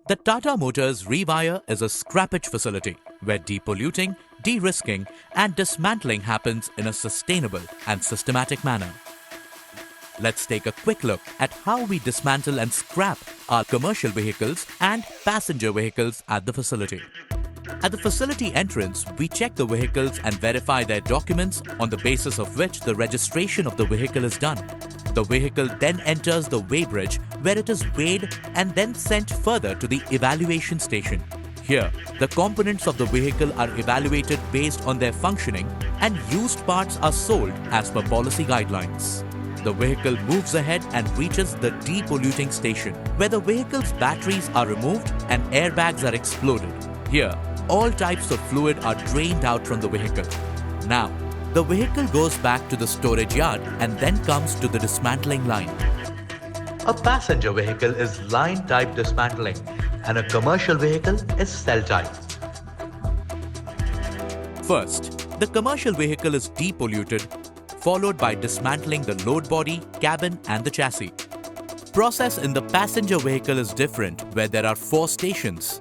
The Tata Motors Re.Wi.Re is a scrappage facility where depolluting, de-risking and dismantling happens in a sustainable and systematic manner. Let's take a quick look at how we dismantle and scrap our commercial vehicles and passenger vehicles at the facility. At the facility entrance, we check the vehicles and verify their documents, on the basis of which the registration of the vehicle is done. The vehicle then enters the weighbridge where it is weighed and then sent further to the evaluation station. Here, the components of the vehicle are evaluated based on their functioning and used parts are sold as per policy guidelines. The vehicle moves ahead and reaches the depolluting station where the vehicle's batteries are removed and airbags are exploded. Here, all types of fluid are drained out from the vehicle. Now, the vehicle goes back to the storage yard and then comes to the dismantling line. A passenger vehicle is line type dismantling and a commercial vehicle is cell type. First, the commercial vehicle is depolluted, followed by dismantling the load body, cabin and the chassis. Process in the passenger vehicle is different, where there are 4 stations.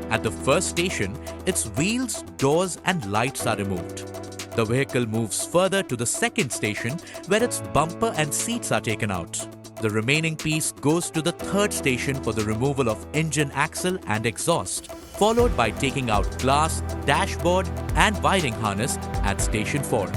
At the first station, its wheels, doors and lights are removed. The vehicle moves further to the second station where its bumper and seats are taken out. The remaining piece goes to the third station for the removal of engine axle and exhaust, followed by taking out glass, dashboard and wiring harness at station 4.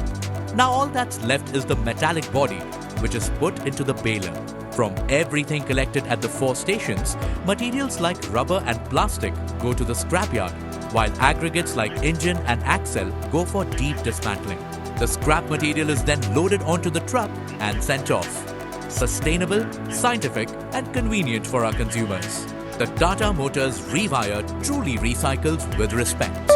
Now all that's left is the metallic body, which is put into the baler. From everything collected at the 4 stations, materials like rubber and plastic go to the scrapyard, while aggregates like engine and axle go for deep dismantling. The scrap material is then loaded onto the truck and sent off. Sustainable, scientific and convenient for our consumers. The Tata Motors Re.Wi.Re truly recycles with respect.